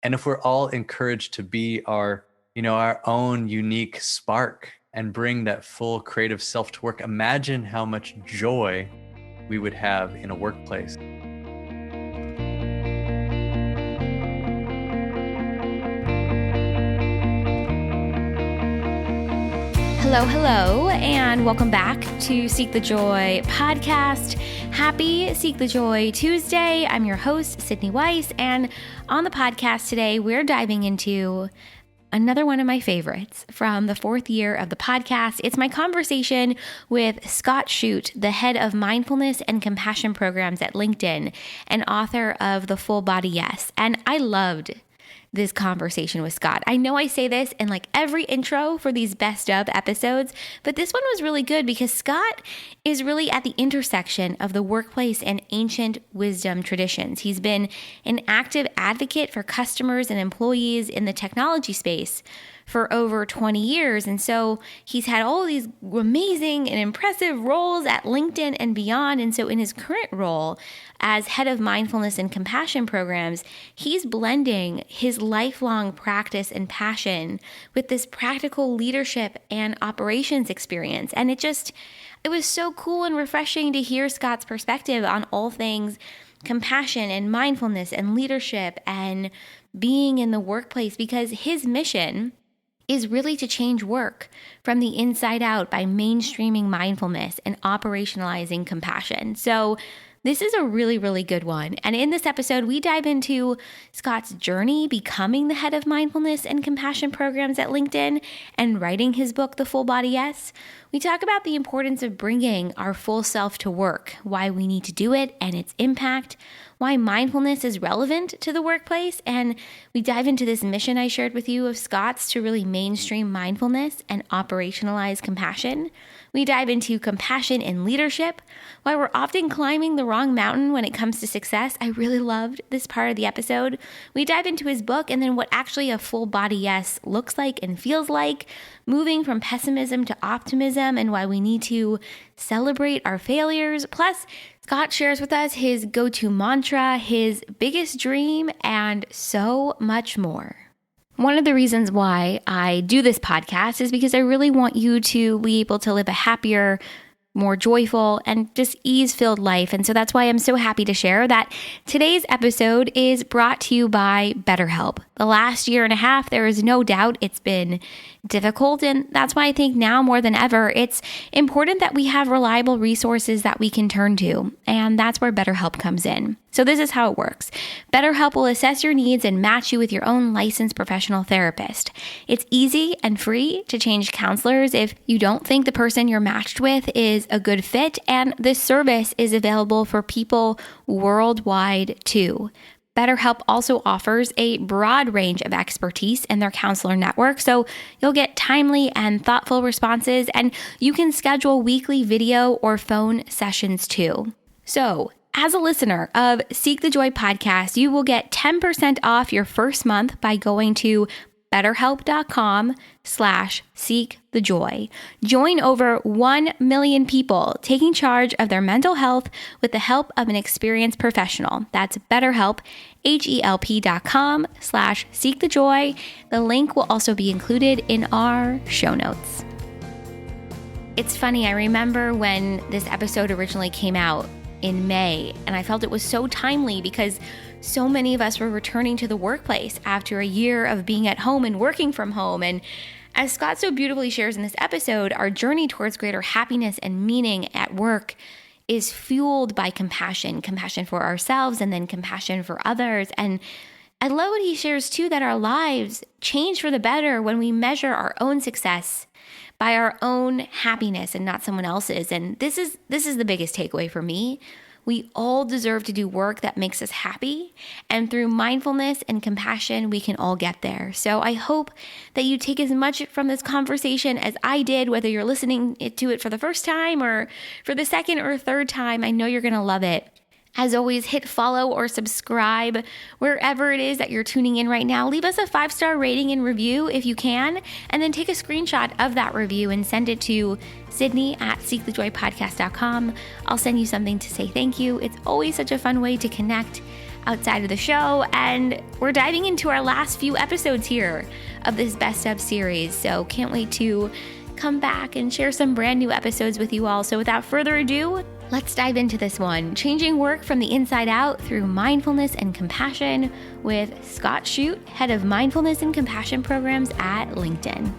And if we're all encouraged to be our own unique spark and bring that full creative self to work, imagine how much joy we would have in a workplace. Hello, and welcome back to Seek the Joy podcast. Happy Seek the Joy Tuesday. I'm your host, Sydney Weiss, and on the podcast today, we're diving into another one of my favorites from the fourth year of the podcast. It's my conversation with Scott Shute, the head of Mindfulness and Compassion programs at LinkedIn and author of The Full Body Yes. And I loved this conversation with Scott. I know I say this in like every intro for these best of episodes, but this one was really good because Scott is really at the intersection of the workplace and ancient wisdom traditions. He's been an active advocate for customers and employees in the technology space for over 20 years. And so he's had all these amazing and impressive roles at LinkedIn and beyond. And so in his current role as head of mindfulness and compassion programs, he's blending his lifelong practice and passion with this practical leadership and operations experience. And it was so cool and refreshing to hear Scott's perspective on all things compassion and mindfulness and leadership and being in the workplace, because his mission is really to change work from the inside out by mainstreaming mindfulness and operationalizing compassion. So this is a really, really good one. And in this episode, we dive into Scott's journey becoming the head of mindfulness and compassion programs at LinkedIn and writing his book, The Full Body Yes. We talk about the importance of bringing our full self to work, why we need to do it and its impact, why mindfulness is relevant to the workplace, and we dive into this mission I shared with you of Scott's to really mainstream mindfulness and operationalize compassion. We dive into compassion in leadership, why we're often climbing the wrong mountain when it comes to success. I really loved this part of the episode. We dive into his book and then what actually a full body yes looks like and feels like, moving from pessimism to optimism and why we need to celebrate our failures. Plus, Scott shares with us his go-to mantra, his biggest dream, and so much more. One of the reasons why I do this podcast is because I really want you to be able to live a happier, more joyful, and just ease-filled life. And so that's why I'm so happy to share that today's episode is brought to you by BetterHelp. The last year and a half, there is no doubt it's been difficult. And that's why I think now more than ever, it's important that we have reliable resources that we can turn to. And that's where BetterHelp comes in. So this is how it works. BetterHelp will assess your needs and match you with your own licensed professional therapist. It's easy and free to change counselors if you don't think the person you're matched with is a good fit. And this service is available for people worldwide too. BetterHelp also offers a broad range of expertise in their counselor network, so you'll get timely and thoughtful responses, and you can schedule weekly video or phone sessions too. So, as a listener of Seek the Joy podcast, you will get 10% off your first month by going to BetterHelp.com/seekthejoy. Join over 1 million people taking charge of their mental health with the help of an experienced professional. That's BetterHelp, HELP.com/seekthejoy. The link will also be included in our show notes. It's funny, I remember when this episode originally came out in May, and I felt it was so timely because so many of us were returning to the workplace after a year of being at home and working from home. And as Scott so beautifully shares in this episode, our journey towards greater happiness and meaning at work is fueled by compassion for ourselves and then compassion for others. And I love what he shares too, that our lives change for the better when we measure our own success by our own happiness and not someone else's. And this is the biggest takeaway for me. We all deserve to do work that makes us happy, and through mindfulness and compassion, we can all get there. So I hope that you take as much from this conversation as I did, whether you're listening to it for the first time or for the second or third time. I know you're going to love it. As always, hit follow or subscribe wherever it is that you're tuning in right now. Leave us a 5-star rating and review if you can, and then take a screenshot of that review and send it to Sydney@seekthejoypodcast.com. I'll send you something to say thank you. It's always such a fun way to connect. outside of the show. And we're diving into our last few episodes here of this Best Of series. So can't wait to come back and share some brand new episodes with you all. So without further ado, let's dive into this one. Changing work from the inside out through mindfulness and compassion with Scott Shute, head of mindfulness and compassion programs at LinkedIn.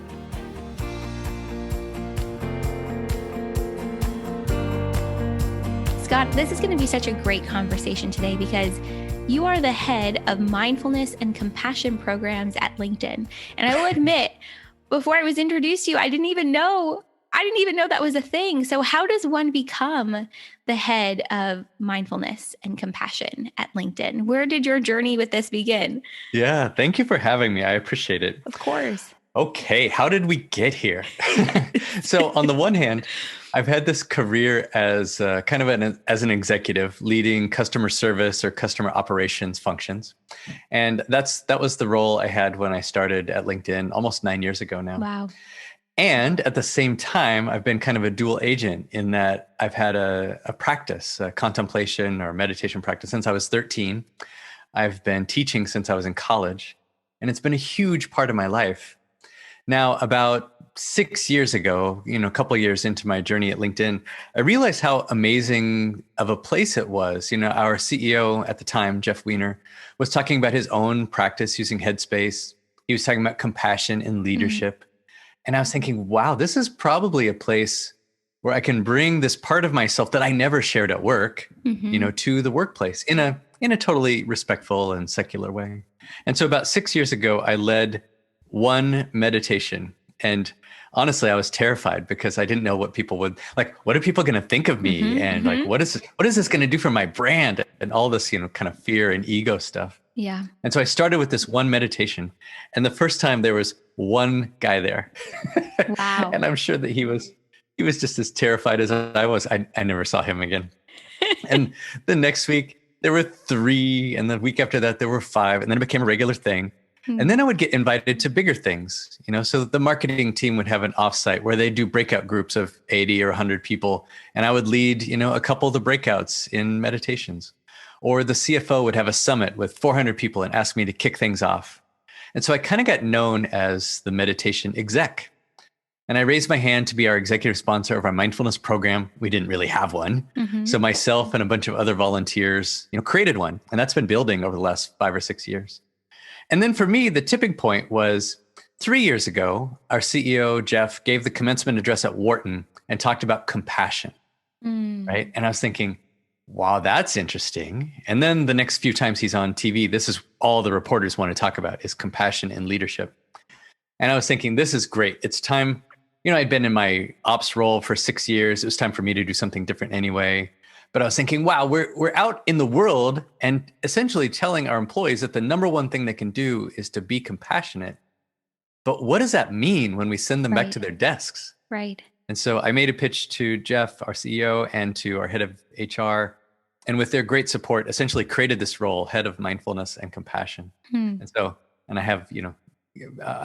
Scott, this is going to be such a great conversation today because you are the head of mindfulness and compassion programs at LinkedIn. And I will admit, before I was introduced to you, I didn't even know that was a thing. So how does one become the head of mindfulness and compassion at LinkedIn? Where did your journey with this begin? Yeah, thank you for having me. I appreciate it. Of course. Okay, how did we get here? So on the one hand, I've had this career as as an executive leading customer service or customer operations functions. And that was the role I had when I started at LinkedIn almost 9 years ago now. Wow. And at the same time, I've been kind of a dual agent in that I've had a practice, a contemplation or meditation practice since I was 13. I've been teaching since I was in college, and it's been a huge part of my life. Now, about 6 years ago, a couple of years into my journey at LinkedIn, I realized how amazing of a place it was. Our CEO at the time, Jeff Weiner, was talking about his own practice using Headspace. He was talking about compassion and leadership. And I was thinking, wow, this is probably a place where I can bring this part of myself that I never shared at work, to the workplace in a totally respectful and secular way. And so about 6 years ago, I led one meditation. And honestly, I was terrified because I didn't know what people would what are people going to think of me? And what is this going to do for my brand? And all this, kind of fear and ego stuff. Yeah. And so I started with this one meditation. And the first time there was one guy there. Wow. And I'm sure that he was just as terrified as I was. I never saw him again. And the next week there were 3. And the week after that, there were 5. And then it became a regular thing. And then I would get invited to bigger things, so the marketing team would have an offsite where they do breakout groups of 80 or 100 people. And I would lead, a couple of the breakouts in meditations. Or the CFO would have a summit with 400 people and ask me to kick things off. And so I kind of got known as the meditation exec. And I raised my hand to be our executive sponsor of our mindfulness program. We didn't really have one. So myself and a bunch of other volunteers, created one. And that's been building over the last 5 or 6 years. And then for me, the tipping point was 3 years ago, our CEO, Jeff, gave the commencement address at Wharton and talked about compassion, right? And I was thinking, wow, that's interesting. And then the next few times he's on TV, this is all the reporters want to talk about is compassion and leadership. And I was thinking, this is great. It's time, I'd been in my ops role for 6 years. It was time for me to do something different anyway. But I was thinking, wow, we're out in the world and essentially telling our employees that the number one thing they can do is to be compassionate. But what does that mean when we send them back to their desks? Right. And so I made a pitch to Jeff, our CEO, and to our head of HR. And with their great support, essentially created this role, head of mindfulness and compassion. And I have,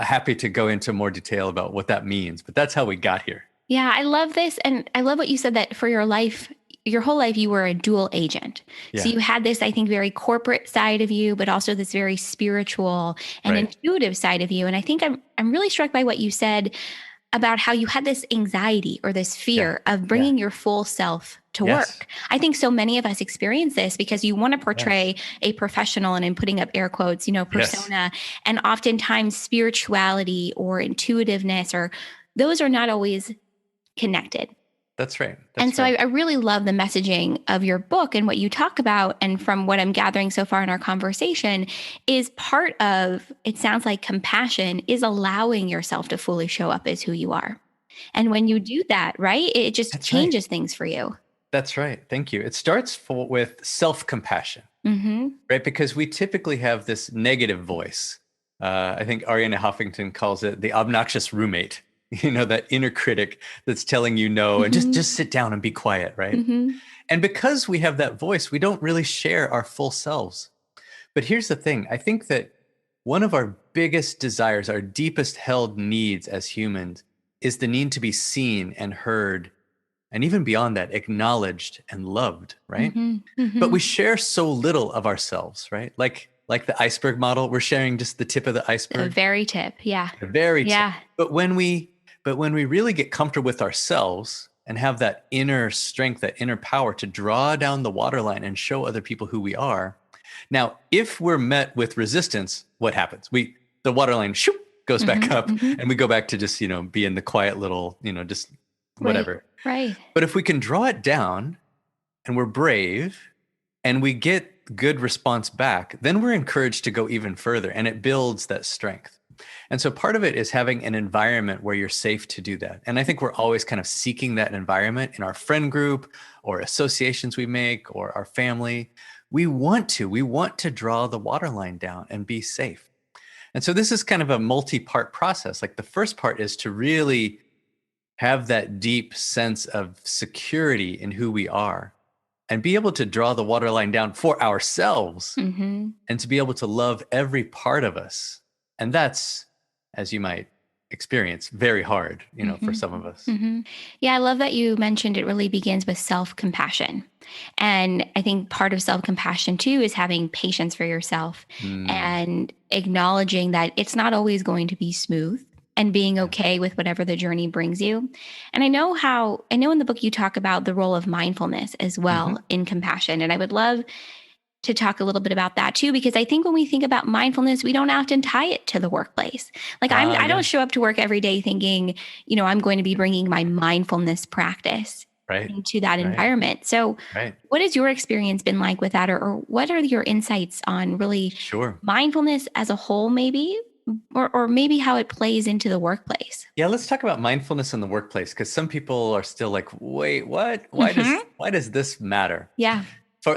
happy to go into more detail about what that means. But that's how we got here. Yeah, I love this. And I love what you said that for your life, your whole life, you were a dual agent. Yeah. So you had this, I think, very corporate side of you, but also this very spiritual and intuitive side of you. And I think I'm really struck by what you said about how you had this anxiety or this fear of bringing your full self to work. I think so many of us experience this because you want to portray a professional, and I'm putting up air quotes, persona. And oftentimes spirituality or intuitiveness, or those are not always connected. That's right. So I really love the messaging of your book and what you talk about. And from what I'm gathering so far in our conversation is part of, it sounds like compassion is allowing yourself to fully show up as who you are. And when you do that, right, it just changes things for you. That's right. Thank you. It starts with self-compassion, right? Because we typically have this negative voice. I think Arianna Huffington calls it the obnoxious roommate. That inner critic that's telling you no, and just sit down and be quiet, right? And because we have that voice, we don't really share our full selves. But here's the thing. I think that one of our biggest desires, our deepest held needs as humans, is the need to be seen and heard and even beyond that, acknowledged and loved, right? Mm-hmm. But Mm-hmm. we share so little of ourselves, right? Like the iceberg model, we're sharing just the tip of the The iceberg, very tip. Yeah. the very tip. Yeah. But when we really get comfortable with ourselves and have that inner strength, that inner power to draw down the waterline and show other people who we are. Now, if we're met with resistance, what happens? The waterline shoop, goes back Mm-hmm. up, Mm-hmm. and we go back to just, be in the quiet little, just Right. whatever. Right. But if we can draw it down and we're brave and we get good response back, then we're encouraged to go even further, and it builds that strength. And so part of it is having an environment where you're safe to do that. And I think we're always kind of seeking that environment in our friend group or associations we make or our family. We want to draw the waterline down and be safe. And so this is kind of a multi-part process. Like the first part is to really have that deep sense of security in who we are and be able to draw the waterline down for ourselves Mm-hmm. and to be able to love every part of us. And that's, as you might experience, very hard, for Mm-hmm. some of us. Mm-hmm. Yeah, I love that you mentioned it really begins with self-compassion. And I think part of self-compassion too is having patience for yourself Mm, and acknowledging that it's not always going to be smooth and being yeah. okay with whatever the journey brings you. And I know in the book you talk about the role of mindfulness as Hmm. well in compassion. And I would love to talk a little bit about that too, because I think when we think about mindfulness, we don't often tie it to the workplace. Like I Yeah. don't show up to work every day thinking, I'm going to be bringing my mindfulness practice Right. into that Right. environment. So Right. what has your experience been like with that? Or what are your insights on really Sure. mindfulness as a whole, maybe, or maybe how it plays into the workplace? Yeah, let's talk about mindfulness in the workplace, because some people are still like, wait, what? Why Hmm. does this matter? Yeah.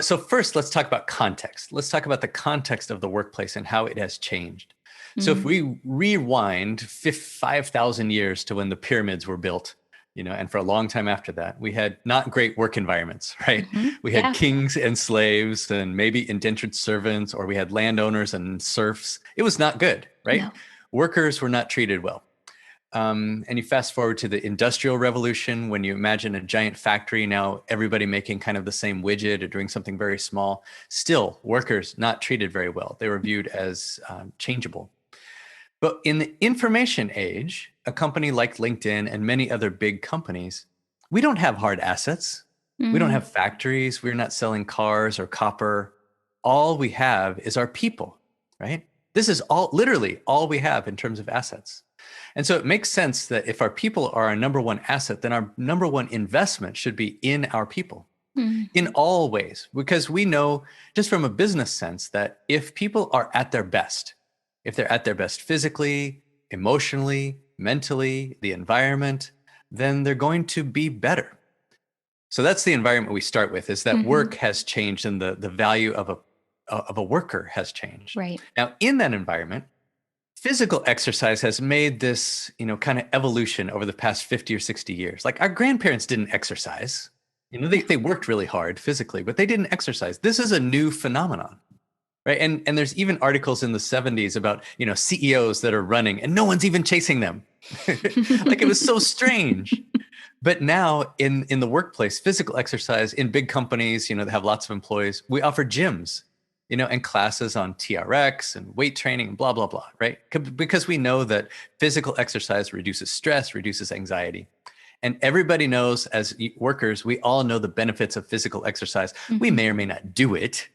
So first, let's talk about context. Let's talk about the context of the workplace and how it has changed. So if Mm-hmm. we rewind 5,000 years to when the pyramids were built, and for a long time after that, we had not great work environments, right? Mm-hmm. We had Yeah. kings and slaves and maybe indentured servants, or we had landowners and serfs. It was not good, right? No. Workers were not treated well. And you fast forward to the Industrial Revolution, when you imagine a giant factory, now everybody making kind of the same widget or doing something very small. Still, workers not treated very well. They were viewed as changeable. But in the information age, a company like LinkedIn and many other big companies, we don't have hard assets. We don't Mm-hmm. have factories. We're not selling cars or copper. All we have is our people, right? This is literally all we have in terms of assets. And so it makes sense that if our people are our number one asset, then our number one investment should be in our people in Mm-hmm. all ways, because we know just from a business sense that if people are at their best, if they're at their best physically, emotionally, mentally, the environment, then they're going to be better. So that's the environment we start with, is that Mm-hmm. work has changed and the value of a worker has changed. Right. Now, in that environment, physical exercise has made this, kind of evolution over the past 50 or 60 years. Like our grandparents didn't exercise. They worked really hard physically, but they didn't exercise. This is a new phenomenon, right? And there's even articles in the 70s about, CEOs that are running and no one's even chasing them. Like it was so strange. But now in the workplace, physical exercise in big companies, that have lots of employees, we offer gyms, and classes on TRX and weight training and blah, blah, blah, right? Because we know that physical exercise reduces stress, reduces anxiety. And everybody knows, as workers, we all know the benefits of physical exercise. We Mm-hmm. may or may not do it,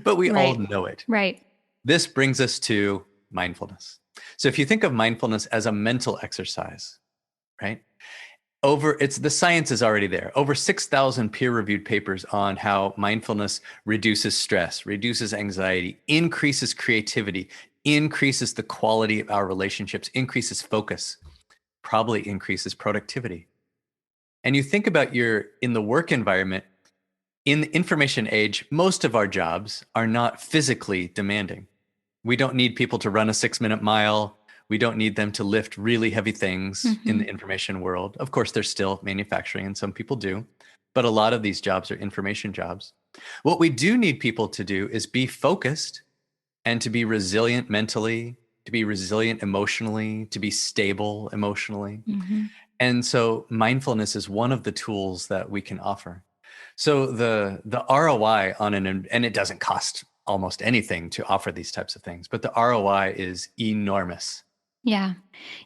but we all Right. know it. Right. This brings us to mindfulness. So if you think of mindfulness as a mental exercise, right? The science is already there. Over 6,000 peer-reviewed papers on how mindfulness reduces stress, reduces anxiety, increases creativity, increases the quality of our relationships, increases focus, probably increases productivity. And you think about in the work environment, in the information age, most of our jobs are not physically demanding. We don't need people to run a 6-minute mile. We don't need them to lift really heavy things in Mm-hmm. the information world. Of course, there's still manufacturing and some people do, but a lot of these jobs are information jobs. What we do need people to do is be focused and to be resilient mentally, to be resilient emotionally, to be stable emotionally. Mm-hmm. And so mindfulness is one of the tools that we can offer. So the ROI on and it doesn't cost almost anything to offer these types of things, but the ROI is enormous. Yeah.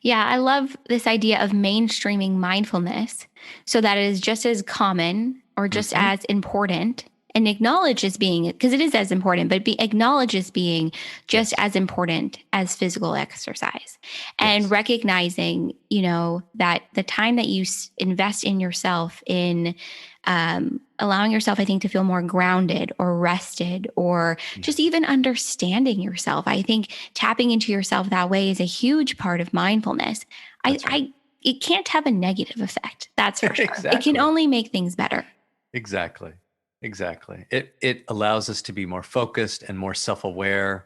Yeah. I love this idea of mainstreaming mindfulness so that it is just as common or just Mhm. as important and acknowledged as being, because it is as important, but be acknowledged as being just Yes. as important as physical exercise. And Yes. recognizing, that the time that you invest in yourself in allowing yourself, I think, to feel more grounded or rested or just Yes. even understanding yourself. I think tapping into yourself that way is a huge part of mindfulness. That's right. It can't have a negative effect. That's for sure. It can Exactly. only make things better. Exactly. Exactly. It allows us to be more focused and more self-aware.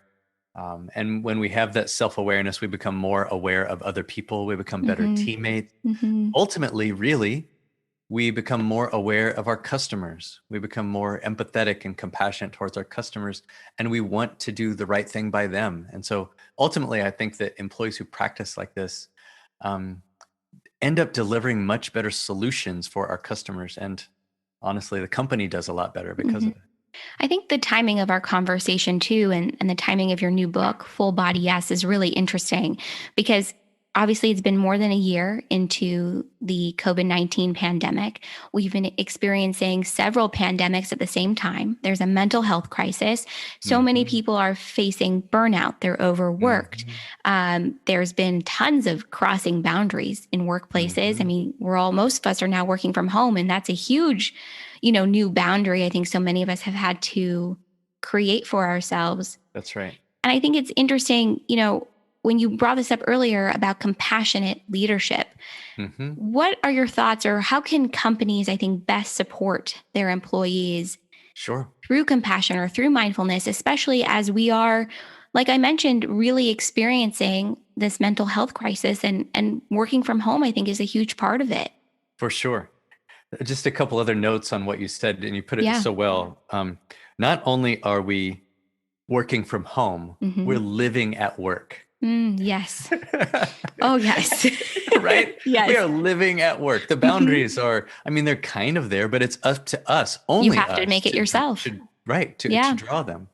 And when we have that self-awareness, we become more aware of other people. We become better Hmm. teammates. Hmm. Ultimately, really, we become more aware of our customers. We become more empathetic and compassionate towards our customers, and we want to do the right thing by them. And so ultimately, I think that employees who practice like this um, end up delivering much better solutions for our customers. And honestly, the company does a lot better because Hmm. of it. I think the timing of our conversation too, and the timing of your new book, Full Body Yes, is really interesting because obviously it's been more than a year into the COVID-19 pandemic. We've been experiencing several pandemics at the same time. There's a mental health crisis. So many Hmm. people are facing burnout. They're overworked. Hmm. There's been tons of crossing boundaries in workplaces. I Hmm. mean, most of us are now working from home, and that's a huge new boundary I think so many of us have had to create for ourselves. That's right. And I think it's interesting, when you brought this up earlier about compassionate leadership, Hmm. what are your thoughts, or how can companies, I think, best support their employees Sure. through compassion or through mindfulness, especially as we are, like I mentioned, really experiencing this mental health crisis, and working from home, I think, is a huge part of it. For sure. Just a couple other notes on what you said, and you put it Yeah. so well. Not only are we working from home, we're Hmm. living at work. Yes. Oh, yes. Right? We Yes. are living at work. The Hmm. boundaries are, I mean, they're kind of there, but it's up to us, You only have to us make it yourself. right, to Yeah. draw them.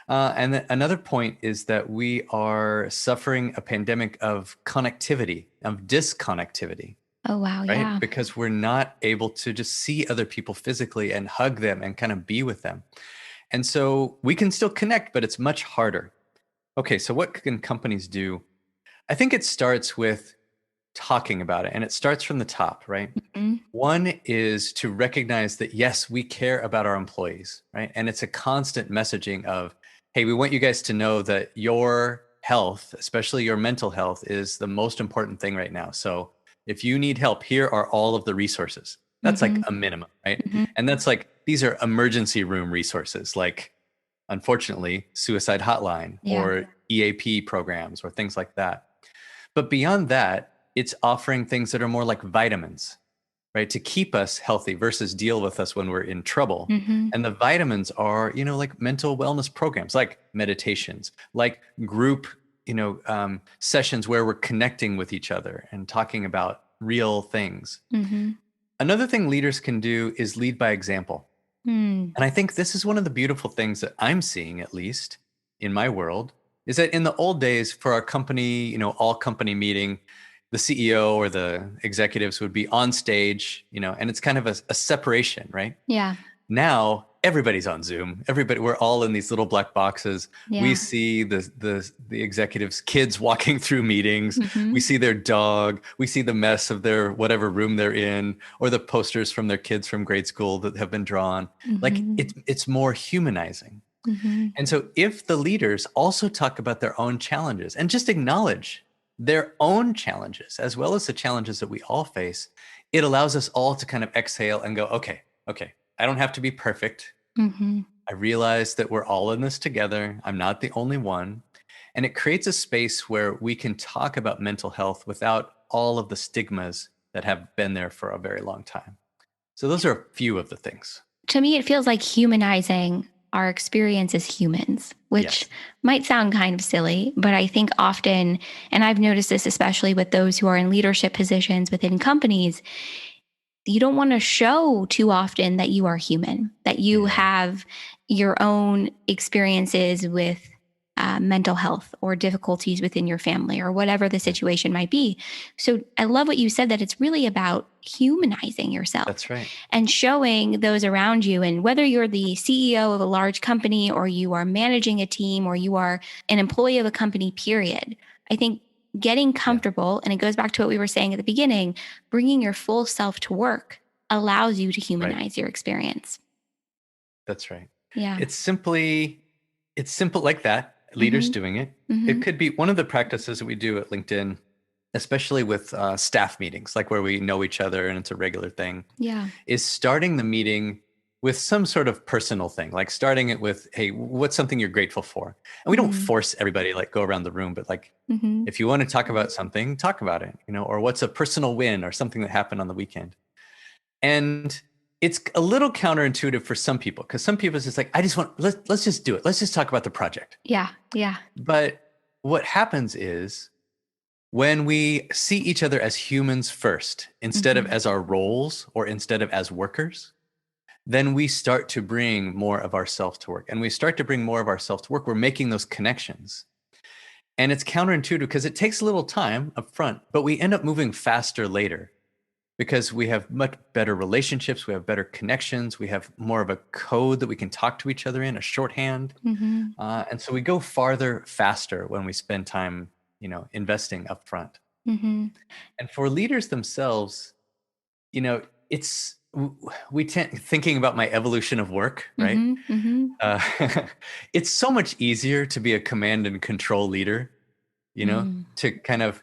And then another point is that we are suffering a pandemic of connectivity, of disconnectivity, Oh, wow. right? Yeah. Because we're not able to just see other people physically and hug them and kind of be with them. And so we can still connect, but it's much harder. Okay, so what can companies do? I think it starts with talking about it, and it starts from the top, right? Mm. One is to recognize that, yes, we care about our employees, right? And it's a constant messaging of, hey, we want you guys to know that your health, especially your mental health, is the most important thing right now. So if you need help, here are all of the resources. That's like Mhm. a minimum, right? Mhm. And that's like, these are emergency room resources, like, unfortunately, suicide hotline Yeah. or EAP programs or things like that. But beyond that, it's offering things that are more like vitamins, right? To keep us healthy versus deal with us when we're in trouble. Mhm. And the vitamins are, like mental wellness programs, like meditations, like group, sessions where we're connecting with each other and talking about real things. Mhm. Another thing leaders can do is lead by example. Mm. And I think this is one of the beautiful things that I'm seeing, at least in my world, is that in the old days for our company, all company meeting, the CEO or the executives would be on stage, and it's kind of a separation, right? Yeah. Now everybody's on Zoom. We're all in these little black boxes. We Yeah. see the executives' kids walking through meetings. We Mhm. see their dog. We see the mess of their whatever room they're in, or the posters from their kids from grade school that have been drawn. Like Mhm. it's more humanizing. Mhm. And so if the leaders also talk about their own challenges and just acknowledge their own challenges as well as the challenges that we all face, it allows us all to kind of exhale and go, okay, I don't have to be perfect. Mhm. I realize that we're all in this together. I'm not the only one. And it creates a space where we can talk about mental health without all of the stigmas that have been there for a very long time. So those are a few of the things. To me, it feels like humanizing our experience as humans, which Yes. might sound kind of silly, but I think often, and I've noticed this especially with those who are in leadership positions within companies, you don't want to show too often that you are human, that you Yeah. have your own experiences with mental health or difficulties within your family or whatever the Yeah. situation might be. So I love what you said, that it's really about humanizing yourself That's right. and showing those around you. And whether you're the CEO of a large company or you are managing a team or you are an employee of a company, period, I think getting Yeah. comfortable, and it goes back to what we were saying at the beginning, bringing your full self to work allows you to Right. humanize your experience. That's right. Yeah. It's simply, it's simple like that. Leaders Mm-hmm. doing it. It Mm-hmm. could be one of the practices that we do at LinkedIn, especially with staff meetings, like where we know each other and it's a regular thing, Yeah. is starting the meeting with some sort of personal thing, like starting it with, hey, what's something you're grateful for? And we don't Mm-hmm. force everybody like go around the room, but like Mm-hmm. if you want to talk about something, talk about it, or what's a personal win or something that happened on the weekend. And it's a little counterintuitive for some people because some people it's just like, I just want, let's just do it. Let's just talk about the project. Yeah. Yeah. But what happens is when we see each other as humans first, instead of Mm-hmm. as our roles or instead of as workers, then we start to bring more of ourself to work. And we start to bring more of ourself to work. We're making those connections. And it's counterintuitive because it takes a little time up front, but we end up moving faster later because we have much better relationships. We have better connections. We have more of a code that we can talk to each other in, a shorthand. Mm-hmm. And so we go farther faster when we spend time, investing up front. Mm-hmm. And for leaders themselves, it's we tend thinking about my evolution of work, right? Mm-hmm. Mm-hmm. Uh, it's so much easier to be a command and control leader, Mm-hmm. to kind of,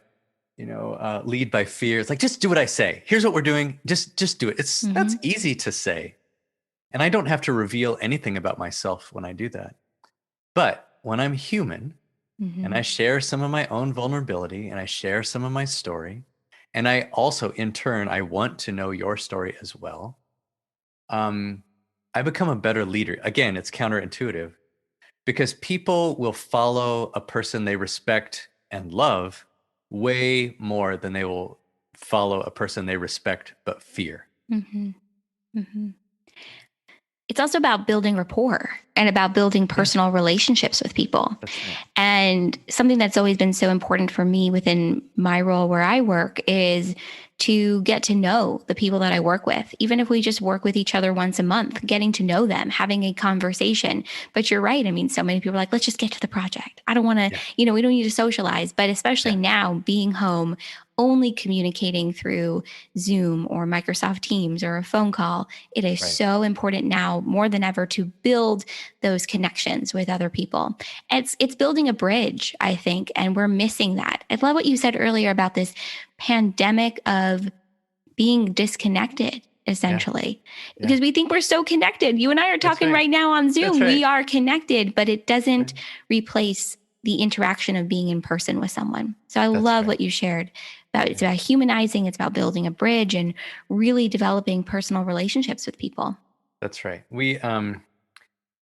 lead by fear. It's like, just do what I say. Here's what we're doing. Just do it. That's Mm-hmm. easy to say. And I don't have to reveal anything about myself when I do that. But when I'm human and Mm-hmm. I share some of my own vulnerability and I share some of my story, and I also, in turn, I want to know your story as well. Um, I become a better leader. Again, it's counterintuitive because people will follow a person they respect and love way more than they will follow a person they respect but fear. Mm-hmm. Mm-hmm. It's also about building rapport and about building Yeah, personal relationships with people. that's right. And something that's always been so important for me within my role where I work is to get to know the people that I work with, even if we just work with each other once a month, getting to know them, having a conversation. But you're right. I mean, so many people are like, let's just get to the project. I don't want to, Yeah, we don't need to socialize. But especially yeah, now, being home, only communicating through Zoom or Microsoft Teams or a phone call, it is right. so important now more than ever to build those connections with other people. It's building a bridge, I think, and we're missing that. I love what you said earlier about this pandemic of being disconnected, Yeah, essentially, yeah. because we think we're so connected. You and I are That's talking right. right now on That's Zoom. We right. are connected, but it doesn't Right. replace the interaction of being in person with someone. So I That's love right. what you shared about it's Yeah, about humanizing, it's about building a bridge and really developing personal relationships with people. that's right. We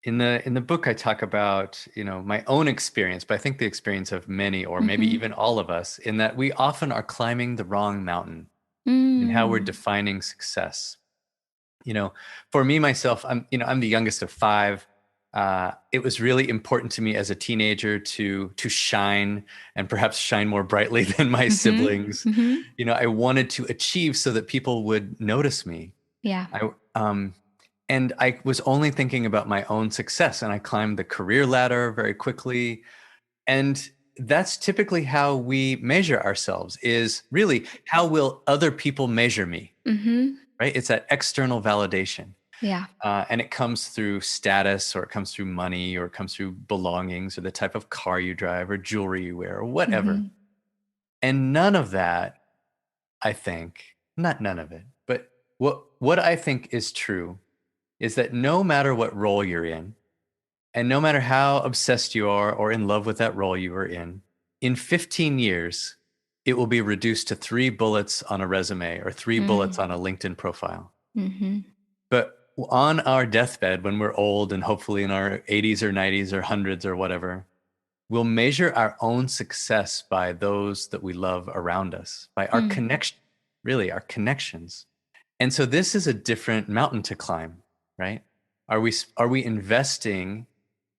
in the book I talk about, my own experience, but I think the experience of many or maybe Mm-hmm. even all of us, in that we often are climbing the wrong mountain in how we're Mm. defining success. you know for me myself, I'm the youngest of five. It was really important to me as a teenager to shine, and perhaps shine more brightly than my Mm-hmm. siblings. Mm-hmm. I wanted to achieve so that people would notice me. Yeah. I um and I was only thinking about my own success, and I climbed the career ladder very quickly. And that's typically how we measure ourselves, is really, how will other people measure me? Mm-hmm. Right? It's that external validation. Yeah. And it comes through status, or it comes through money, or it comes through belongings, or the type of car you drive, or jewelry you wear, or whatever. Mm-hmm. And none of that, I think, not none of it, but what I think is true is that no matter what role you're in, and no matter how obsessed you are or in love with that role you are in 15 years, it will be reduced to 3 bullets on a resume or 3 bullets Mm. on a LinkedIn profile. Mm-hmm. But on our deathbed, when we're old and hopefully in our 80s or 90s or hundreds or whatever, we'll measure our own success by those that we love around us, by our connection, really our connections. And so this is a different mountain to climb, right? Are we investing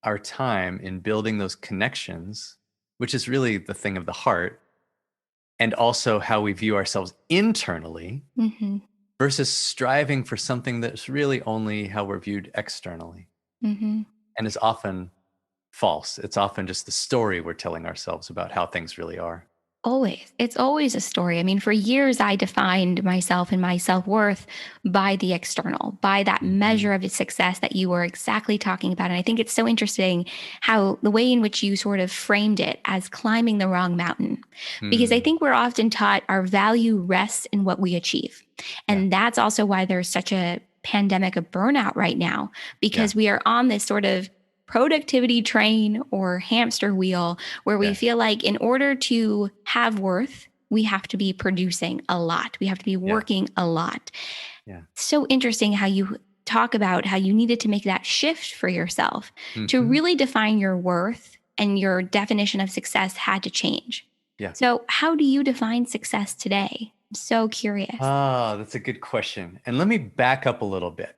our time in building those connections, which is really the thing of the heart, and also how we view ourselves internally, versus striving for something that's really only how we're viewed externally, and is often false. It's often just the story we're telling ourselves about how things really are. Always. It's always a story. I mean, for years, I defined myself and my self worth by the external, by that measure of success that you were exactly talking about. And I think it's so interesting how the way in which you sort of framed it as climbing the wrong mountain, because I think we're often taught our value rests in what we achieve. And that's also why there's such a pandemic of burnout right now, because we are on this sort of productivity train or hamster wheel where we feel like in order to have worth, we have to be producing a lot. We have to be working a lot. So interesting how you talk about how you needed to make that shift for yourself to really define your worth, and your definition of success had to change. So how do you define success today? I'm so curious. That's a good question. And let me back up a little bit,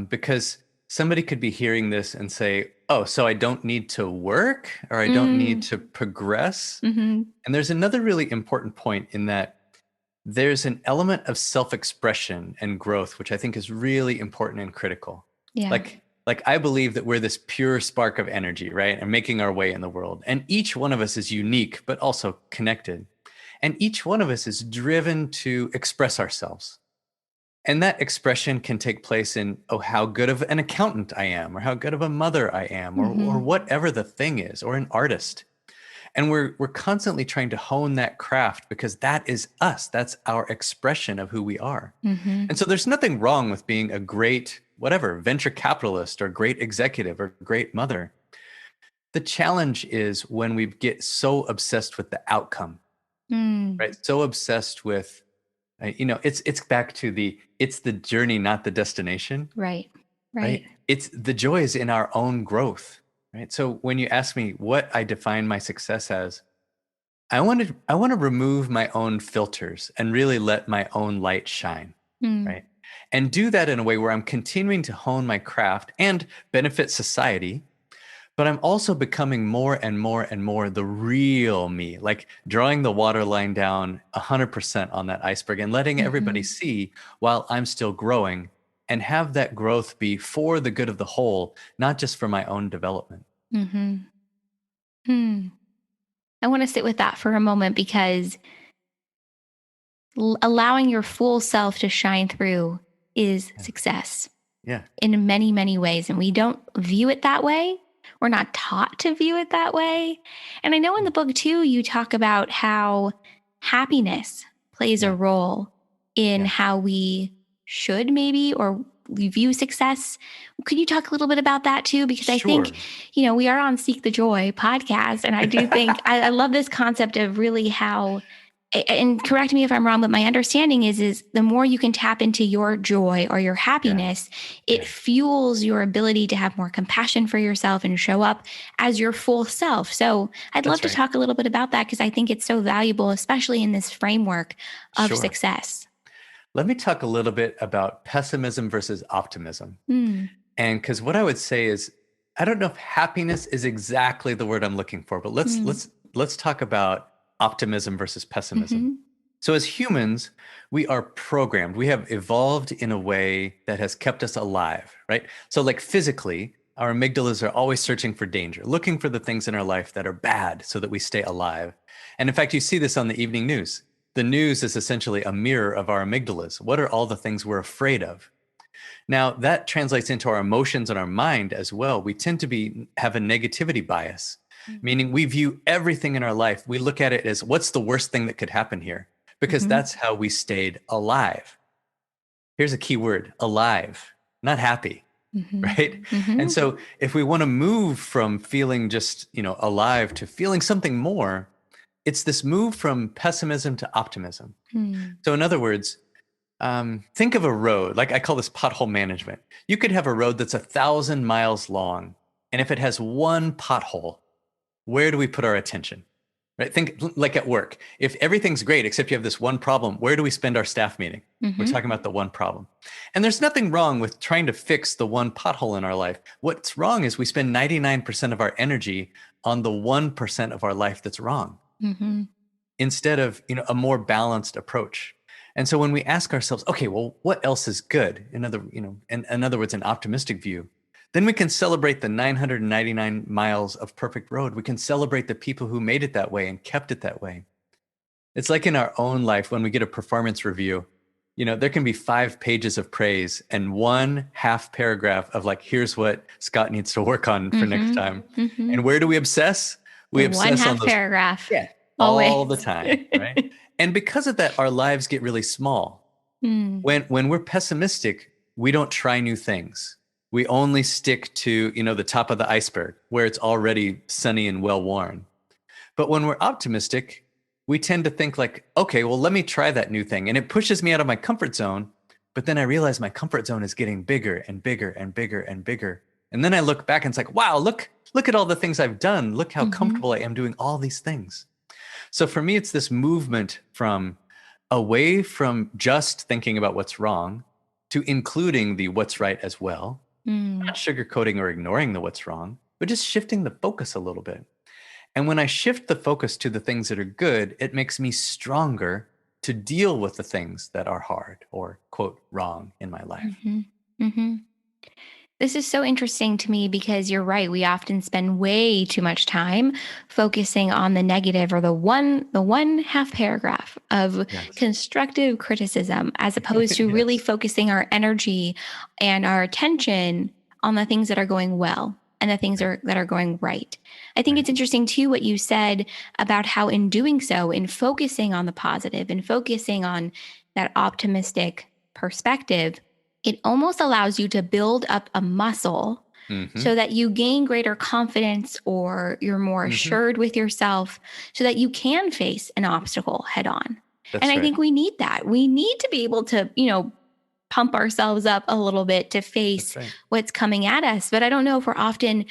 because somebody could be hearing this and say, oh, so I don't need to work, or I don't need to progress. And there's another really important point in that there's an element of self-expression and growth, which I think is really important and critical. Like I believe that we're this pure spark of energy, right? And making our way in the world. And each one of us is unique, but also connected. And each one of us is driven to express ourselves. And that expression can take place in, oh, how good of an accountant I am, or how good of a mother I am, or whatever the thing is, or an artist. And we're constantly trying to hone that craft because that is us. That's our expression of who we are. And so there's nothing wrong with being a great, whatever, venture capitalist or great executive or great mother. The challenge is when we get so obsessed with the outcome, right? So obsessed with, it's back to it's the journey, not the destination. Right. It's the joy is in our own growth, right? So when you ask me what I define my success as, I want to remove my own filters and really let my own light shine, right? And do that in a way where I'm continuing to hone my craft and benefit society, but I'm also becoming more and more and more the real me, like drawing the water line down 100% on that iceberg and letting everybody see while I'm still growing, and have that growth be for the good of the whole, not just for my own development. I want to sit with that for a moment, because allowing your full self to shine through is success. In many, many ways. And we don't view it that way. We're not taught to view it that way. And I know in the book too, you talk about how happiness plays a role in how we should maybe, or we view success. Could you talk a little bit about that too? Because I think, we are on Seek the Joy podcast. And I do think, I love this concept of really how, and correct me if I'm wrong, but my understanding is the more you can tap into your joy or your happiness, it fuels your ability to have more compassion for yourself and show up as your full self. So I'd love to talk a little bit about that, because I think it's so valuable, especially in this framework of success. Let me talk a little bit about pessimism versus optimism. And because what I would say is, I don't know if happiness is exactly the word I'm looking for, but let's talk about optimism versus pessimism. So as humans, we are programmed. We have evolved in a way that has kept us alive, right? So like physically, our amygdalas are always searching for danger, looking for the things in our life that are bad so that we stay alive. And in fact, you see this on the evening news. The news is essentially a mirror of our amygdalas. What are all the things we're afraid of? Now, that translates into our emotions and our mind as well. We tend to have a negativity bias, meaning we view everything in our life. We look at it as, what's the worst thing that could happen here? Because that's how we stayed alive. Here's a key word: alive, not happy, right? And so if we want to move from feeling just, alive to feeling something more, it's this move from pessimism to optimism. So in other words, Think of a road, like I call this pothole management. You could have a road that's 1,000 miles long. And if it has one pothole, where do we put our attention? Right? Think like at work. If everything's great, except you have this one problem, where do we spend our staff meeting? We're talking about the one problem. And there's nothing wrong with trying to fix the one pothole in our life. What's wrong is we spend 99% of our energy on the 1% of our life that's wrong, instead of, a more balanced approach. And so when we ask ourselves, okay, well, what else is good? In other words, an optimistic view, then we can celebrate the 999 miles of perfect road. We can celebrate the people who made it that way and kept it that way. It's like in our own life, when we get a performance review, there can be 5 pages of praise and one half paragraph of like, here's what Scott needs to work on for next time. And where do we obsess? We obsess one half on those paragraph. Yeah, Always. all the time, right? And because of that, our lives get really small. When we're pessimistic, we don't try new things. We only stick to, the top of the iceberg where it's already sunny and well worn. But when we're optimistic, we tend to think like, okay, well, let me try that new thing. And it pushes me out of my comfort zone. But then I realize my comfort zone is getting bigger and bigger and bigger and bigger. And then I look back and it's like, wow, look at all the things I've done. Look how comfortable I am doing all these things. So for me, it's this movement from away from just thinking about what's wrong to including the what's right as well. Not sugarcoating or ignoring the what's wrong, but just shifting the focus a little bit. And when I shift the focus to the things that are good, it makes me stronger to deal with the things that are hard or, quote, wrong in my life. This is so interesting to me because you're right. We often spend way too much time focusing on the negative or the one half paragraph of constructive criticism, as opposed to really focusing our energy and our attention on the things that are going well and the things that are going right. I think it's interesting too, what you said about how in doing so, in focusing on the positive and focusing on that optimistic perspective, it almost allows you to build up a muscle so that you gain greater confidence, or you're more assured with yourself so that you can face an obstacle head on. And I think we need that. We need to be able to, pump ourselves up a little bit to face what's coming at us. But I don't know if we're often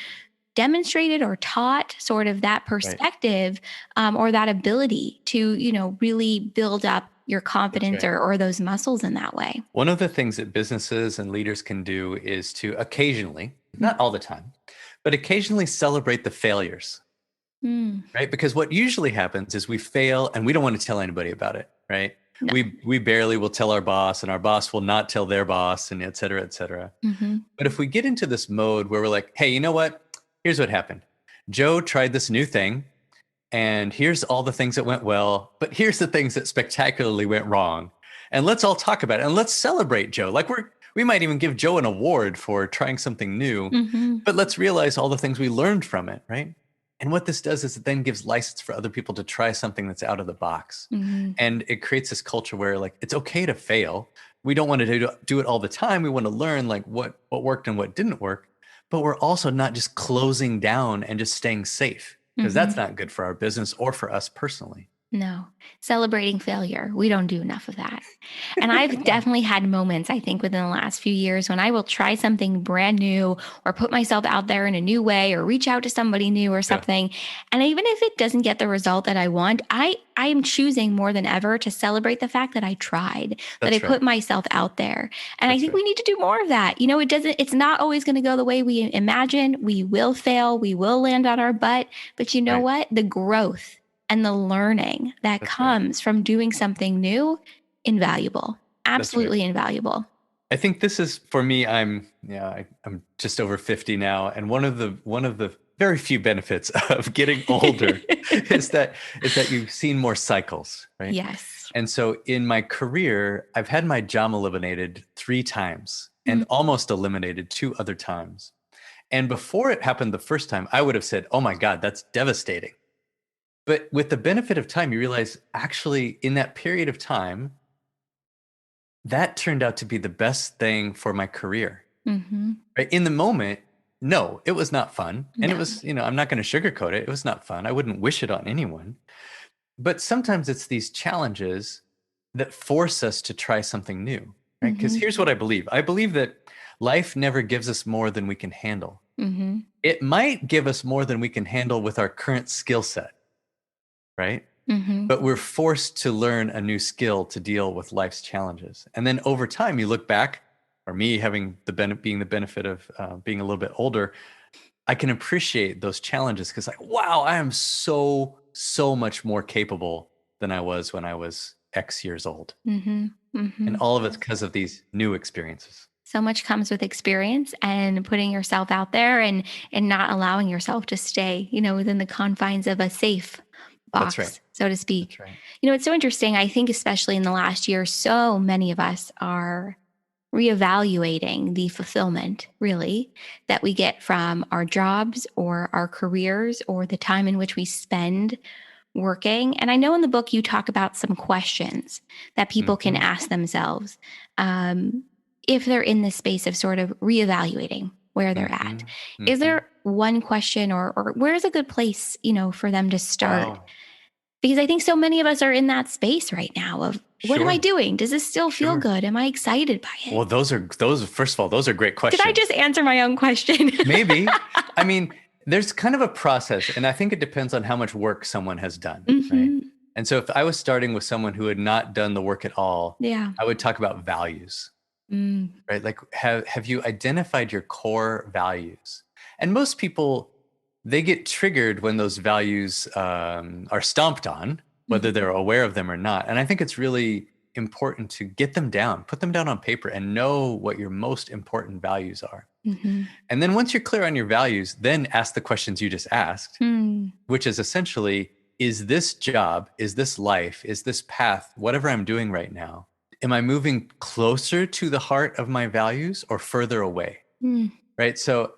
demonstrated or taught sort of that perspective or that ability to, really build up your confidence or those muscles in that way. One of the things that businesses and leaders can do is to occasionally, not all the time, but occasionally celebrate the failures, right? Because what usually happens is we fail and we don't want to tell anybody about it, right? No. We barely will tell our boss, and our boss will not tell their boss, and et cetera, et cetera. But if we get into this mode where we're like, hey, you know what? Here's what happened. Joe tried this new thing, and here's all the things that went well, but here's the things that spectacularly went wrong. And let's all talk about it, and let's celebrate Joe. Like we might even give Joe an award for trying something new, but let's realize all the things we learned from it, right? And what this does is it then gives license for other people to try something that's out of the box. And it creates this culture where like, it's okay to fail. We don't want to do it all the time. We want to learn like what worked and what didn't work, but we're also not just closing down and just staying safe, because that's not good for our business or for us personally. No, celebrating failure. We don't do enough of that. And I've definitely had moments, I think, within the last few years when I will try something brand new or put myself out there in a new way or reach out to somebody new or something. And even if it doesn't get the result that I want, I am choosing more than ever to celebrate the fact that I tried, that I put myself out there. And I think we need to do more of that. It's not always going to go the way we imagine. We will fail. We will land on our butt. But you know what? The growth and the learning that comes from doing something new, invaluable, absolutely invaluable. I think this is, for me, I'm just over 50 now. And one of the very few benefits of getting older is that you've seen more cycles, right? Yes. And so in my career, I've had my job eliminated 3 times and almost eliminated 2 other times. And before it happened the first time, I would have said, oh my God, that's devastating. But with the benefit of time, you realize actually in that period of time, that turned out to be the best thing for my career. Right? In the moment, no, it was not fun. And it was, I'm not going to sugarcoat it. It was not fun. I wouldn't wish it on anyone. But sometimes it's these challenges that force us to try something new, right? Because Mm-hmm. here's what I believe. I believe that life never gives us more than we can handle. Mm-hmm. It might give us more than we can handle with our current skill set, right? Mm-hmm. But we're forced to learn a new skill to deal with life's challenges. And then over time, you look back, or me having being the benefit of being a little bit older, I can appreciate those challenges because, like, wow, I am so much more capable than I was when I was X years old. Mm-hmm. And Mm-hmm. all of it's because of these new experiences. So much comes with experience and putting yourself out there and not allowing yourself to stay, within the confines of a safe That's right. box, so to speak. That's right. It's so interesting. I think especially in the last year, so many of us are reevaluating the fulfillment really that we get from our jobs or our careers or the time in which we spend working. And I know in the book you talk about some questions that people can Mhm. ask themselves if they're in this space of sort of reevaluating where they're at. Mhm. Is Mhm. there one question or where's a good place, for them to start? Wow. Because I think so many of us are in that space right now of what am I Sure. doing? Does this still feel Sure. good? Am I excited by it? Well, first of all, those are great Did I questions. just answer my own question? Maybe. I mean, there's kind of a process, and I think it depends on how much work someone has done, right? Hmm. And so if I was starting with someone who had not done the work at all, Yeah. I would talk about values, Mm. right? Like have you identified your core values? And most people, they get triggered when those values are stomped on, whether Mhm. they're aware of them or not. And I think it's really important to get them down, put them down on paper, and know what your most important values are. Mhm. And then once you're clear on your values, then ask the questions you just asked, Mm. which is essentially, is this job, is this life, is this path, whatever I'm doing right now, am I moving closer to the heart of my values or further away? Mm. Right. So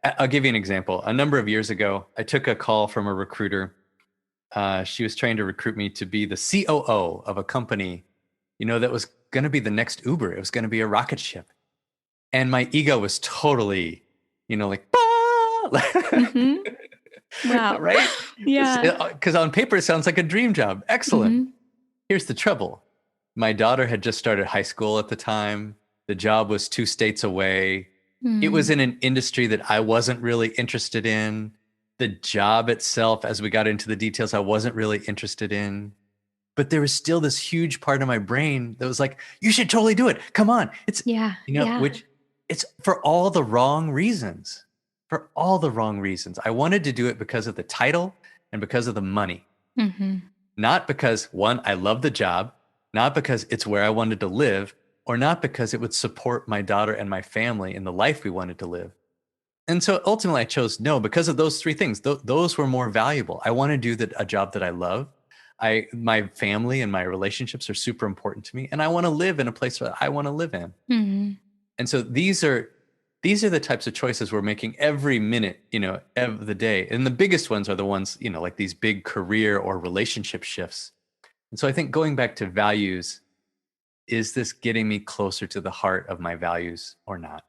I'll give you an example. A number of years ago, I took a call from a recruiter. She was trying to recruit me to be the COO of a company, that was going to be the next Uber. It was going to be a rocket ship. And my ego was totally, like, Mhm. Wow. right? Yeah. Because on paper, it sounds like a dream job. Excellent. Mhm. Here's the trouble. My daughter had just started high school at the time. The job was 2 states away. It was Mm. in an industry that I wasn't really interested in. The job itself, as we got into the details, I wasn't really interested in. But there was still this huge part of my brain that was like, you should totally do it. Come on. It's, Yeah. Yeah. which it's for all the wrong reasons. For all the wrong reasons. I wanted to do it because of the title and because of the money. Mhm. Not because, one, I love the job, not because it's where I wanted to live, or not because it would support my daughter and my family in the life we wanted to live. And so ultimately I chose no because of those three things. Those were more valuable. I want to do a job that I love. My family and my relationships are super important to me, and I want to live in a place that I want to live in. Mhm. And so these are the types of choices we're making every minute, of the day. And the biggest ones are the ones, like these big career or relationship shifts. And so I think going back to values, is this getting me closer to the heart of my values or not?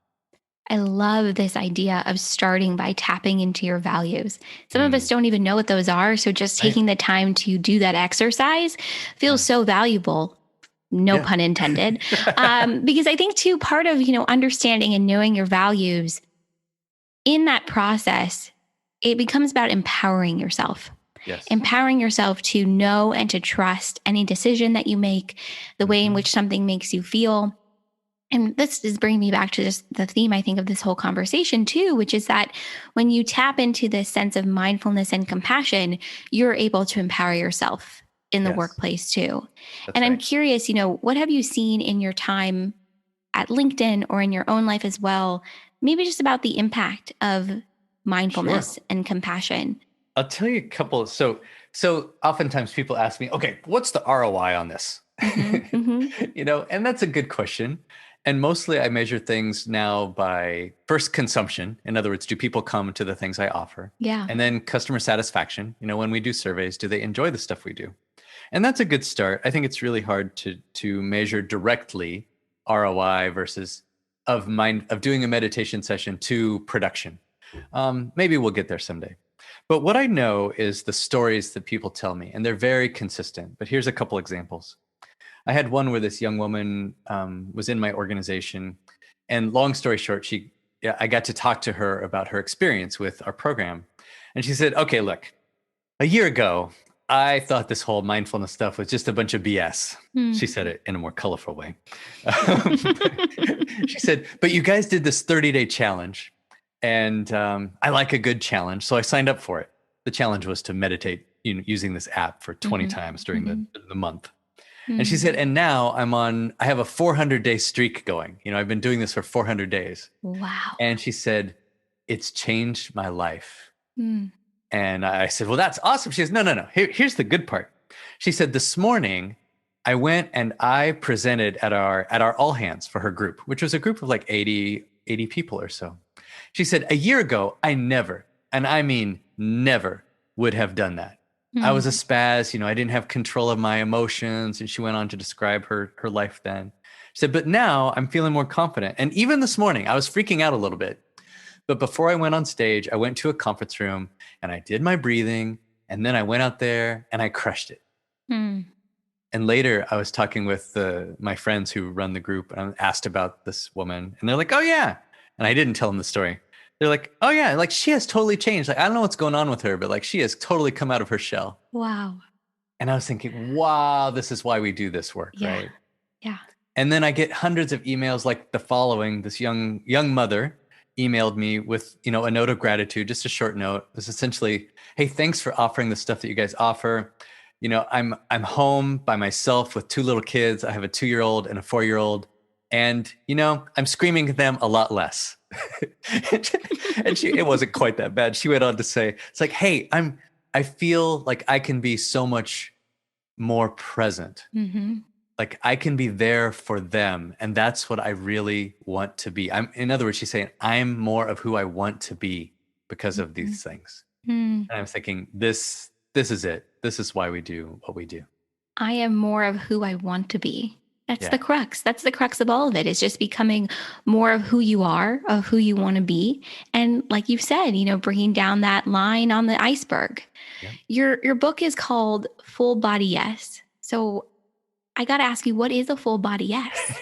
I love this idea of starting by tapping into your values. Some of us Mm, don't even know what those are. So just right. taking the time to do that exercise feels Yeah. so valuable. No Yeah. pun intended. Because I think, too, part of, understanding and knowing your values in that process, it becomes about Yes. empowering yourself to know and to trust any decision that you make, the way in Mhm. which something makes you feel. And this is bringing me back to just the theme, I think, of this whole conversation, too, which is that when you tap into this sense of mindfulness and compassion, you're able to empower yourself in the Yes, workplace, too. And that's I'm right. curious, what have you seen in your time at LinkedIn or in your own life as well? Maybe just about the impact of Sure. mindfulness and compassion. I'll tell you a couple. So oftentimes people ask me, okay, what's the ROI on this? Hmm. Hmm. And that's a good question. And mostly I measure things now by first consumption. In other words, do people come to the things I offer? Yeah. And then customer satisfaction. When we do surveys, do they enjoy the stuff we do? And that's a good start. I think it's really hard to measure directly ROI versus of doing a meditation session to production. Maybe we'll get there someday. But what I know is the stories that people tell me, and they're very consistent. But here's a couple examples. I had one where this young woman was in my organization, and long story short, I got to talk to her about her experience with our program. And she said, okay, look, a year ago, I thought this whole mindfulness stuff was just a bunch of BS. She said it in a more colorful way. She said, but you guys did this 30-day challenge, and I like a good challenge, so I signed up for it. The challenge was to meditate using this app for 20 times during the month. And she said, and now I have a 400-day streak going. I've been doing this for 400 days. Wow. And she said, it's changed my life. And I said, well, that's awesome. She says, no. Here's the good part. She said, this morning I went and I presented at our all hands for her group, which was a group of like 80 people or so. She said, a year ago, I never, and I mean never, would have done that. I was a spaz, I didn't have control of my emotions. And she went on to describe her life then. She said, but now I'm feeling more confident. And even this morning, I was freaking out a little bit. But before I went on stage, I went to a conference room and I did my breathing. And then I went out there and I crushed it. And later I was talking with my friends who run the group, and I asked about this woman, and they're like, oh yeah. And I didn't tell them the story. They're like, oh yeah, like she has totally changed. Like, I don't know what's going on with her, but like she has totally come out of her shell. Wow. And I was thinking, wow, this is why we do this work, right? Yeah. And then I get hundreds of emails like the following. This young mother emailed me with, a note of gratitude, just a short note. It was essentially, hey, thanks for offering the stuff that you guys offer. I'm home by myself with 2 little kids. I have a 2-year-old and a 4-year-old. And, I'm screaming at them a lot less. And it wasn't quite that bad. She went on to say, it's like, hey, I feel like I can be so much more present. Like I can be there for them. And that's what I really want to be. In other words, she's saying, I'm more of who I want to be because of these things. And I'm thinking, this is it. This is why we do what we do. I am more of who I want to be. That's the crux. That's the crux of all of it. It's just becoming more of who you are, of who you want to be. And like you've said, bringing down that line on the iceberg. Yeah. Your book is called Full Body Yes. So I got to ask you, what is a full body yes?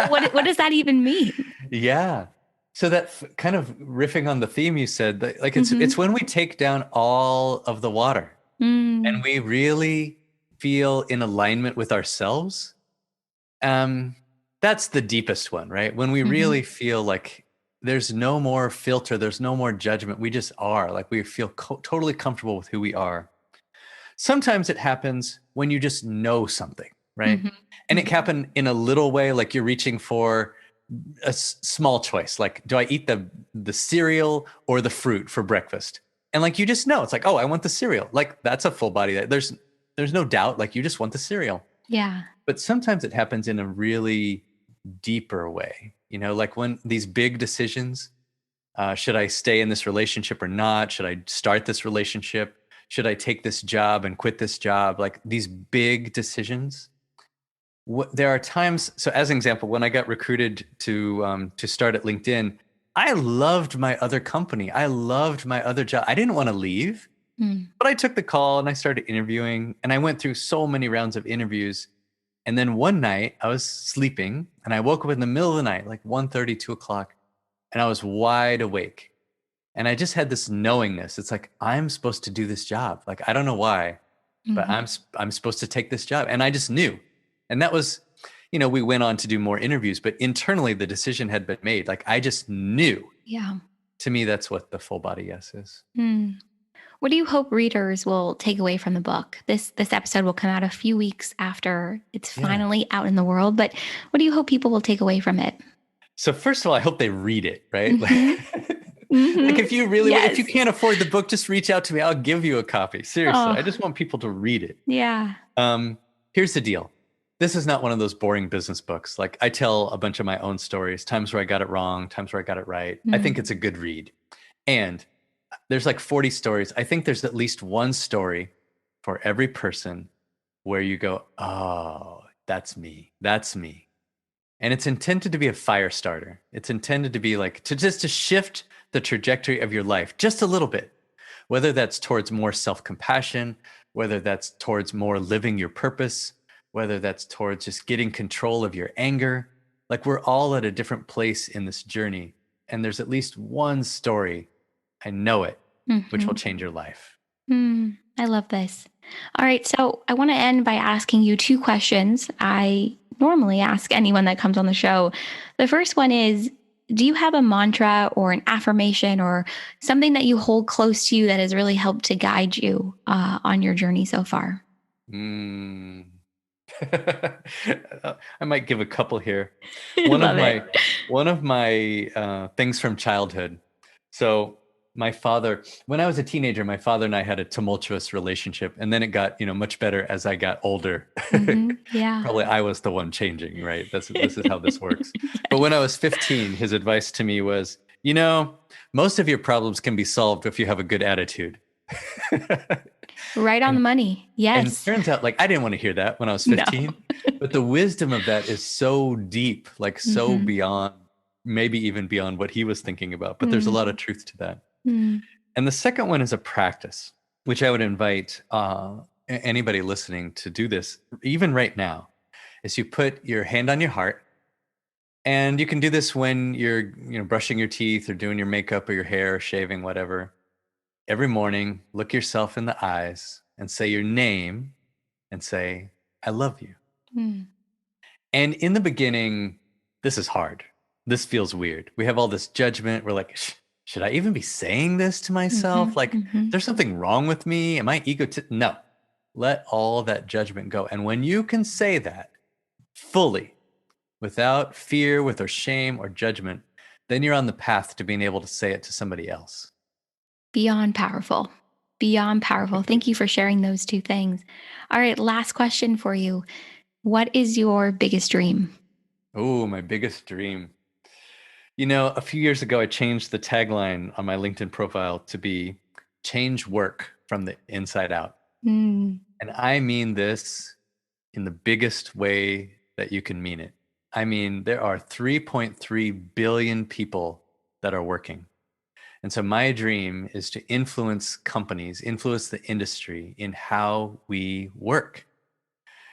What does that even mean? Yeah. So that kind of riffing on the theme you said, like it's when we take down all of the water and we really feel in alignment with ourselves. That's the deepest one, right? When we really feel like there's no more filter, there's no more judgment. We just are, like we feel totally comfortable with who we are. Sometimes it happens when you just know something, right? And it can happen in a little way, like you're reaching for a small choice. Like, do I eat the cereal or the fruit for breakfast? And like, you just know, it's like, oh, I want the cereal. Like that's a full body. There's no doubt. Like you just want the cereal. Yeah. But sometimes it happens in a really deeper way, like when these big decisions, should I stay in this relationship or not? Should I start this relationship? Should I take this job and quit this job? Like these big decisions. There are times, so as an example, when I got recruited to start at LinkedIn, I loved my other company. I loved my other job. I didn't want to leave, but I took the call and I started interviewing, and I went through so many rounds of interviews. And then one night I was sleeping and I woke up in the middle of the night, like 1:30, 2 o'clock, and I was wide awake. And I just had this knowingness. It's like, I'm supposed to do this job. Like, I don't know why, but I'm supposed to take this job. And I just knew. And that was, we went on to do more interviews, but internally the decision had been made. Like I just knew. Yeah. To me, that's what the full body yes is. What do you hope readers will take away from the book? This episode will come out a few weeks after it's finally out in the world, but what do you hope people will take away from it? So first of all, I hope they read it, right? Like if you really, if you can't afford the book, just reach out to me. I'll give you a copy. Seriously. I just want people to read it. Yeah. Here's the deal. This is not one of those boring business books. Like I tell a bunch of my own stories, times where I got it wrong, times where I got it right. I think it's a good read. And there's like 40 stories. I think there's at least one story for every person where you go, oh, that's me. That's me. And it's intended to be a fire starter. It's intended to be like, to shift the trajectory of your life just a little bit, whether that's towards more self-compassion, whether that's towards more living your purpose, whether that's towards just getting control of your anger. Like we're all at a different place in this journey. And there's at least one story, I know it, which will change your life. I love this. All right. So I want to end by asking you two questions I normally ask anyone that comes on the show. The first one is, do you have a mantra or an affirmation or something that you hold close to you that has really helped to guide you on your journey so far? I might give a couple here. Love it. One of my things from childhood. So my father, when I was a teenager, my father and I had a tumultuous relationship, and then it got, much better as I got older. Yeah. Probably I was the one changing, right? This is how this works. But when I was 15, his advice to me was, most of your problems can be solved if you have a good attitude. Right on the money. Yes. And it turns out, I didn't want to hear that when I was 15, but the wisdom of that is so deep, so beyond, maybe even beyond what he was thinking about. But there's a lot of truth to that. And the second one is a practice, which I would invite anybody listening to do this, even right now, is you put your hand on your heart. And you can do this when you're, brushing your teeth or doing your makeup or your hair or shaving, whatever. Every morning, look yourself in the eyes and say your name and say, I love you. And in the beginning, this is hard. This feels weird. We have all this judgment. We're like, should I even be saying this to myself? There's something wrong with me. Am I No, let all that judgment go. And when you can say that fully, without fear, with shame or judgment, then you're on the path to being able to say it to somebody else. Beyond powerful. Beyond powerful. Thank you for sharing those two things. All right, last question for you. What is your biggest dream? Oh, my biggest dream. A few years ago, I changed the tagline on my LinkedIn profile to be change work from the inside out. And I mean this in the biggest way that you can mean it. I mean, there are 3.3 billion people that are working. And so my dream is to influence companies, influence the industry in how we work.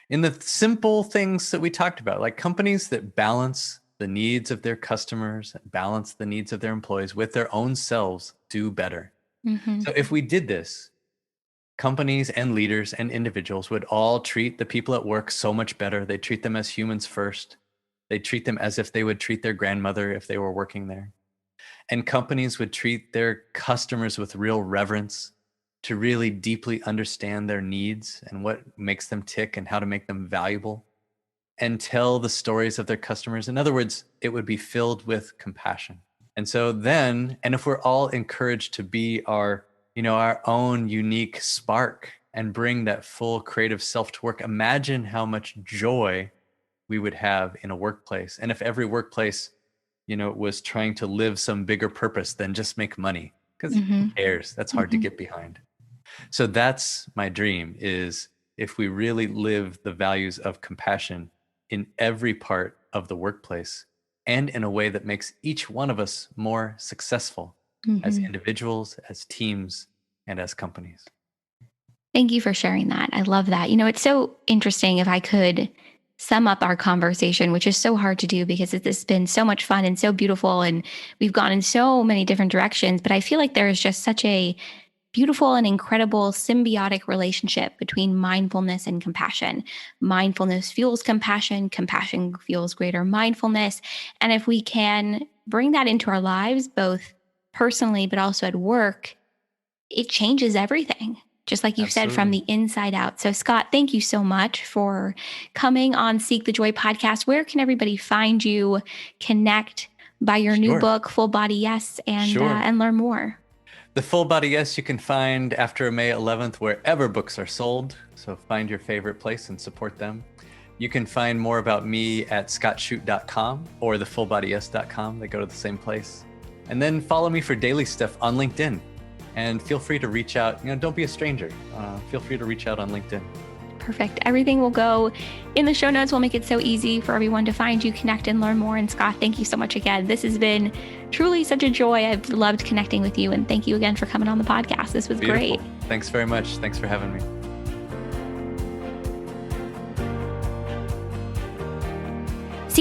In the simple things that we talked about, like companies that balance the needs of their customers, balance the needs of their employees with their own selves, do better. So if we did this, companies and leaders and individuals would all treat the people at work so much better. They treat them as humans first. They treat them as if they would treat their grandmother if they were working there. And companies would treat their customers with real reverence, to really deeply understand their needs and what makes them tick and how to make them valuable, and tell the stories of their customers. In other words, it would be filled with compassion. And so then, and if we're all encouraged to be our own unique spark and bring that full creative self to work, imagine how much joy we would have in a workplace. And if every workplace was trying to live some bigger purpose than just make money, because who cares? That's hard to get behind. So that's my dream, is if we really live the values of compassion in every part of the workplace and in a way that makes each one of us more successful as individuals, as teams, and as companies. Thank you for sharing that. I love that. It's so interesting. If I could sum up our conversation, which is so hard to do because it's been so much fun and so beautiful, and we've gone in so many different directions, but I feel like there is just such a beautiful and incredible symbiotic relationship between mindfulness and compassion. Mindfulness fuels compassion, compassion fuels greater mindfulness. And if we can bring that into our lives, both personally, but also at work, it changes everything. Just like you've said, from the inside out. So Scott, thank you so much for coming on Seek the Joy podcast. Where can everybody find you, connect, buy your new book, Full Body Yes, and learn more? The Full Body Yes you can find after May 11th wherever books are sold. So find your favorite place and support them. You can find more about me at scottshute.com or thefullbodyyes.com. They go to the same place. And then follow me for daily stuff on LinkedIn. And feel free to reach out. Don't be a stranger. Feel free to reach out on LinkedIn. Perfect. Everything will go in the show notes. We'll make it so easy for everyone to find you, connect, and learn more. And Scott, thank you so much again. This has been truly such a joy. I've loved connecting with you. And thank you again for coming on the podcast. This was great. Thanks very much. Thanks for having me.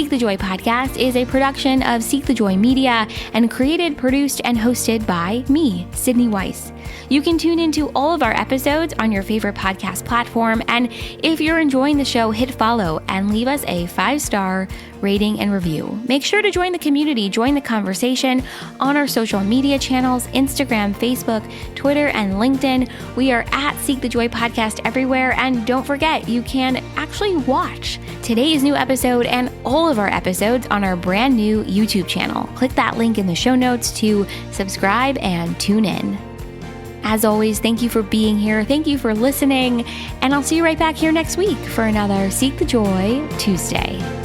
Seek the Joy podcast is a production of Seek the Joy Media and created, produced, and hosted by me, Sydney Weiss. You can tune into all of our episodes on your favorite podcast platform, and if you're enjoying the show, hit follow and leave us a 5-star rating and review. Make sure to join the community, join the conversation on our social media channels, Instagram, Facebook, Twitter, and LinkedIn. We are at Seek the Joy Podcast everywhere, and don't forget, you can actually watch today's new episode and all of our episodes on our brand new YouTube channel. Click that link in the show notes to subscribe and tune in. As always, thank you for being here. Thank you for listening. And I'll see you right back here next week for another Seek the Joy Tuesday.